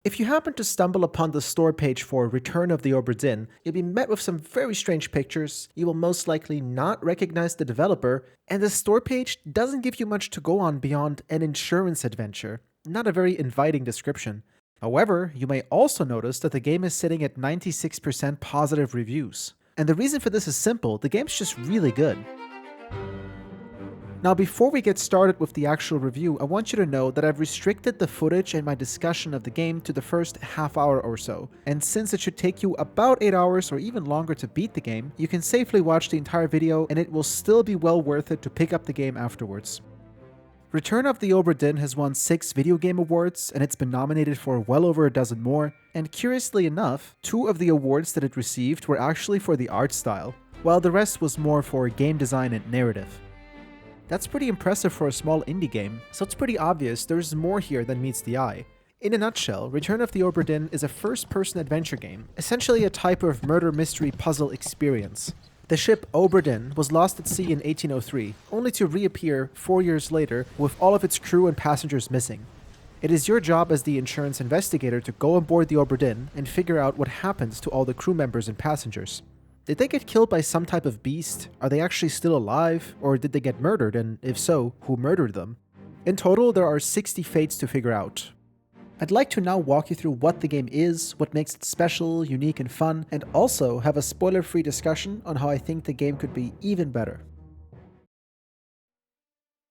If you happen to stumble upon the store page for Return of the Obra Dinn, you'll be met with some very strange pictures, you will most likely not recognize the developer, and the store page doesn't give you much to go on beyond an insurance adventure. Not a very inviting description. However, you may also notice that the game is sitting at 96% positive reviews. And the reason for this is simple, the game's just really good. Now, before we get started with the actual review, I want you to know that I've restricted the footage and my discussion of the game to the first half hour or so. And since it should take you about 8 hours or even longer to beat the game, you can safely watch the entire video and it will still be well worth it to pick up the game afterwards. Return of the Obra Dinn has won 6 video game awards, and it's been nominated for well over a dozen more, and curiously enough, 2 of the awards that it received were actually for the art style, while the rest was more for game design and narrative. That's pretty impressive for a small indie game, so it's pretty obvious there's more here than meets the eye. In a nutshell, Return of the Obra Dinn is a first-person adventure game, essentially a type of murder mystery puzzle experience. The ship Obra Dinn was lost at sea in 1803, only to reappear 4 years later with all of its crew and passengers missing. It is your job as the insurance investigator to go aboard the Obra Dinn and figure out what happens to all the crew members and passengers. Did they get killed by some type of beast? Are they actually still alive? Or did they get murdered, and if so, who murdered them? In total, there are 60 fates to figure out. I'd like to now walk you through what the game is, what makes it special, unique, and fun, and also have a spoiler-free discussion on how I think the game could be even better.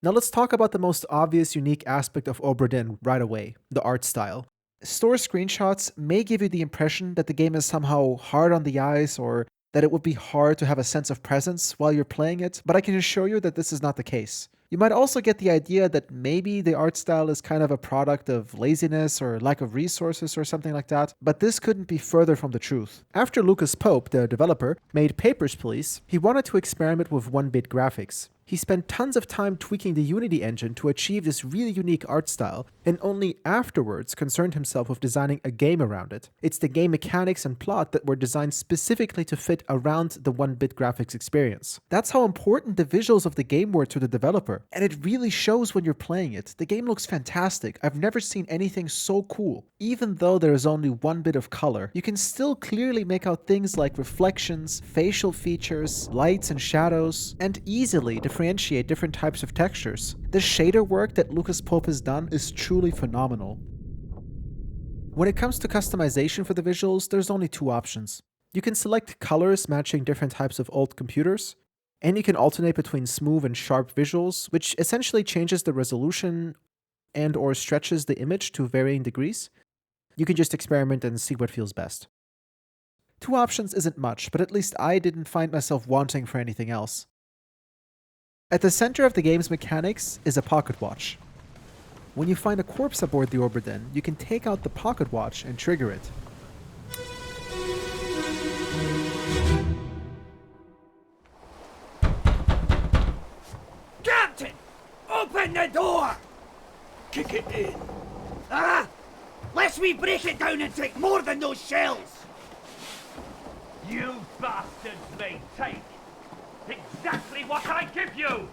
Now let's talk about the most obvious unique aspect of Obra Dinn right away, the art style. Store screenshots may give you the impression that the game is somehow hard on the eyes or that it would be hard to have a sense of presence while you're playing it, but I can assure you that this is not the case. You might also get the idea that maybe the art style is kind of a product of laziness or lack of resources or something like that, but this couldn't be further from the truth. After Lucas Pope, the developer, made Papers, Please, he wanted to experiment with 1-bit graphics. He spent tons of time tweaking the Unity engine to achieve this really unique art style, and only afterwards concerned himself with designing a game around it. It's the game mechanics and plot that were designed specifically to fit around the 1-bit graphics experience. That's how important the visuals of the game were to the developer, and it really shows when you're playing it. The game looks fantastic. I've never seen anything so cool. Even though there is only 1 bit of color, you can still clearly make out things like reflections, facial features, lights and shadows, and easily differentiate different types of textures. The shader work that Lucas Pope has done is truly phenomenal. When it comes to customization for the visuals, there's only 2 options. You can select colors matching different types of old computers, and you can alternate between smooth and sharp visuals, which essentially changes the resolution and or stretches the image to varying degrees. You can just experiment and see what feels best. 2 options isn't much, but at least I didn't find myself wanting for anything else. At the center of the game's mechanics is a pocket watch. When you find a corpse aboard the Obra Dinn, you can take out the pocket watch and trigger it. Captain! Open the door! Kick it in. Ah! Lest we break it down and take more than those shells! You bastards may take exactly what I give you!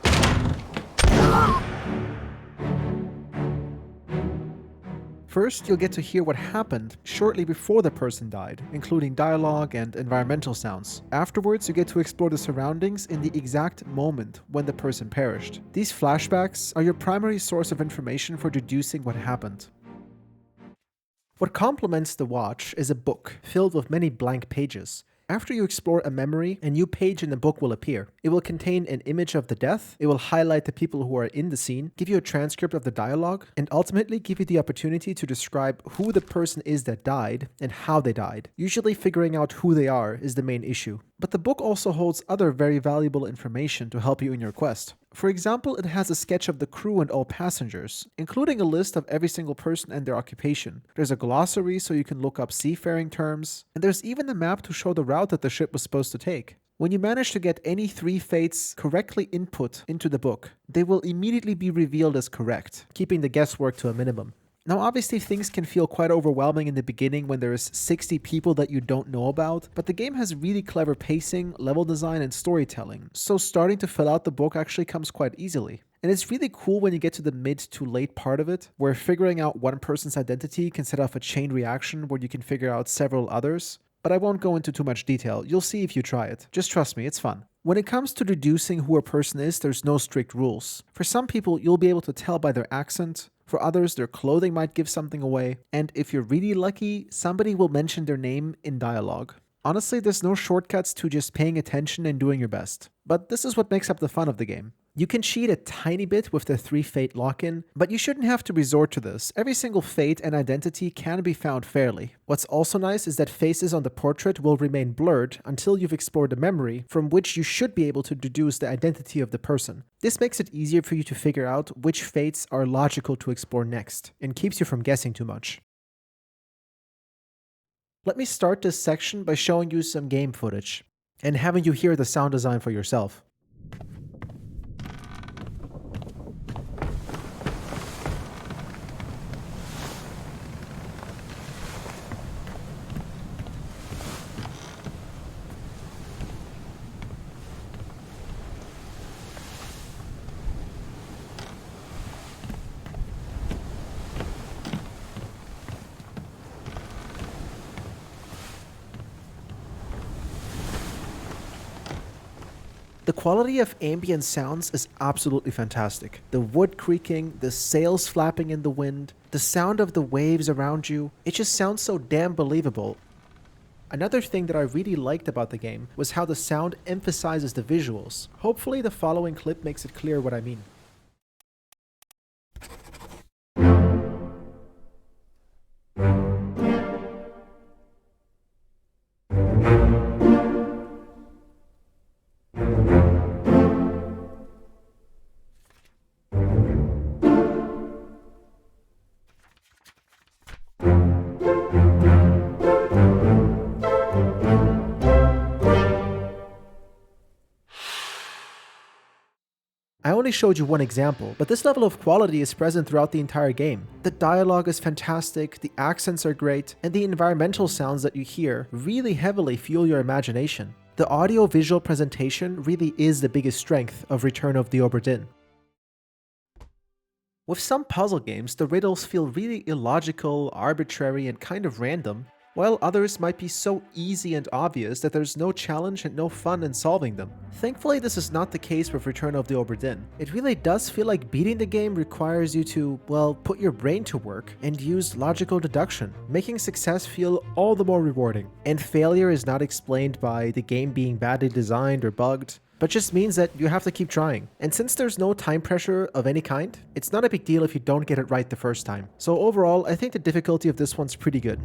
First, you'll get to hear what happened shortly before the person died, including dialogue and environmental sounds. Afterwards, you get to explore the surroundings in the exact moment when the person perished. These flashbacks are your primary source of information for deducing what happened. What complements the watch is a book filled with many blank pages. After you explore a memory, a new page in the book will appear. It will contain an image of the death, it will highlight the people who are in the scene, give you a transcript of the dialogue, and ultimately give you the opportunity to describe who the person is that died and how they died. Usually figuring out who they are is the main issue. But the book also holds other very valuable information to help you in your quest. For example, it has a sketch of the crew and all passengers, including a list of every single person and their occupation. There's a glossary so you can look up seafaring terms, and there's even a map to show the route that the ship was supposed to take. When you manage to get any 3 fates correctly input into the book, they will immediately be revealed as correct, keeping the guesswork to a minimum. Now obviously things can feel quite overwhelming in the beginning when there's 60 people that you don't know about, but the game has really clever pacing, level design, and storytelling, so starting to fill out the book actually comes quite easily. And it's really cool when you get to the mid to late part of it, where figuring out one person's identity can set off a chain reaction where you can figure out several others. But I won't go into too much detail, you'll see if you try it. Just trust me, it's fun. When it comes to deducing who a person is, there's no strict rules. For some people, you'll be able to tell by their accent. For others, their clothing might give something away. And if you're really lucky, somebody will mention their name in dialogue. Honestly, there's no shortcuts to just paying attention and doing your best. But this is what makes up the fun of the game. You can cheat a tiny bit with the 3 fate lock-in, but you shouldn't have to resort to this. Every single fate and identity can be found fairly. What's also nice is that faces on the portrait will remain blurred until you've explored a memory from which you should be able to deduce the identity of the person. This makes it easier for you to figure out which fates are logical to explore next, and keeps you from guessing too much. Let me start this section by showing you some game footage, and having you hear the sound design for yourself. The quality of ambient sounds is absolutely fantastic. The wood creaking, the sails flapping in the wind, the sound of the waves around you, it just sounds so damn believable. Another thing that I really liked about the game was how the sound emphasizes the visuals. Hopefully the following clip makes it clear what I mean. I only showed you one example, but this level of quality is present throughout the entire game. The dialogue is fantastic, the accents are great, and the environmental sounds that you hear really heavily fuel your imagination. The audio-visual presentation really is the biggest strength of Return of the Obra Dinn. With some puzzle games, the riddles feel really illogical, arbitrary, and kind of random, while others might be so easy and obvious that there's no challenge and no fun in solving them. Thankfully, this is not the case with Return of the Obra Dinn. It really does feel like beating the game requires you to, well, put your brain to work and use logical deduction, making success feel all the more rewarding. And failure is not explained by the game being badly designed or bugged, but just means that you have to keep trying. And since there's no time pressure of any kind, it's not a big deal if you don't get it right the first time. So overall, I think the difficulty of this one's pretty good.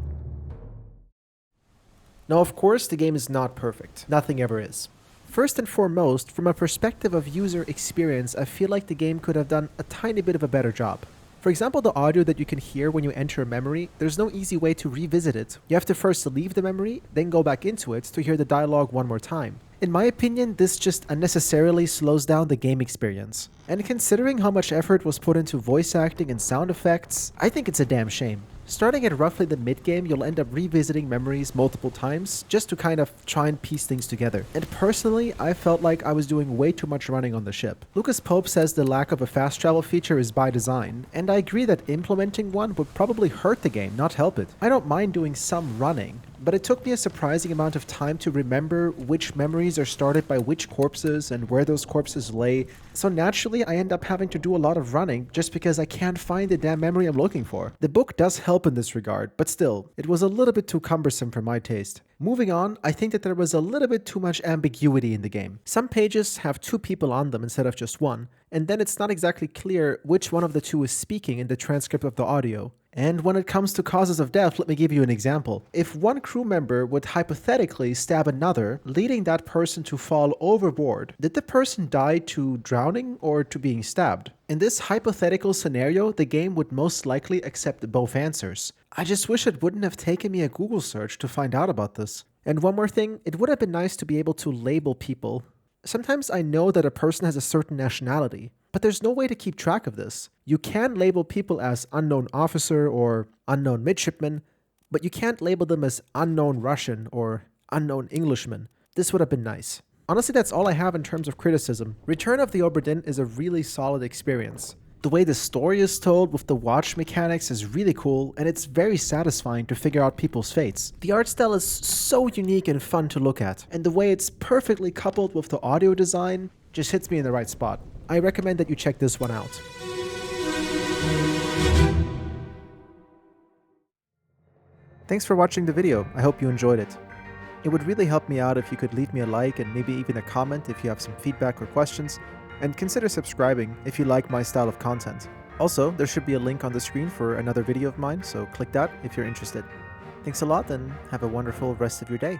Now, of course, the game is not perfect. Nothing ever is. First and foremost, from a perspective of user experience, I feel like the game could have done a tiny bit of a better job. For example, the audio that you can hear when you enter a memory, there's no easy way to revisit it. You have to first leave the memory, then go back into it to hear the dialogue one more time. In my opinion, this just unnecessarily slows down the game experience. And considering how much effort was put into voice acting and sound effects, I think it's a damn shame. Starting at roughly the mid-game, you'll end up revisiting memories multiple times, just to kind of try and piece things together. And personally, I felt like I was doing way too much running on the ship. Lucas Pope says the lack of a fast travel feature is by design, and I agree that implementing one would probably hurt the game, not help it. I don't mind doing some running, but it took me a surprising amount of time to remember which memories are started by which corpses and where those corpses lay, so naturally I end up having to do a lot of running just because I can't find the damn memory I'm looking for. The book does help in this regard, but still, it was a little bit too cumbersome for my taste. Moving on, I think that there was a little bit too much ambiguity in the game. Some pages have 2 people on them instead of just one, and then it's not exactly clear which one of the 2 is speaking in the transcript of the audio. And when it comes to causes of death, let me give you an example. If one crew member would hypothetically stab another, leading that person to fall overboard, did the person die to drowning or to being stabbed? In this hypothetical scenario, the game would most likely accept both answers. I just wish it wouldn't have taken me a Google search to find out about this. And one more thing, it would have been nice to be able to label people. Sometimes I know that a person has a certain nationality, but there's no way to keep track of this. You can label people as unknown officer or unknown midshipman, but you can't label them as unknown Russian or unknown Englishman. This would have been nice. Honestly, that's all I have in terms of criticism. Return of the Obra Dinn is a really solid experience. The way the story is told with the watch mechanics is really cool, and it's very satisfying to figure out people's fates. The art style is so unique and fun to look at, and the way it's perfectly coupled with the audio design just hits me in the right spot. I recommend that you check this one out. Thanks for watching the video. I hope you enjoyed it. It would really help me out if you could leave me a like and maybe even a comment if you have some feedback or questions, and consider subscribing if you like my style of content. Also, there should be a link on the screen for another video of mine, so click that if you're interested. Thanks a lot and have a wonderful rest of your day.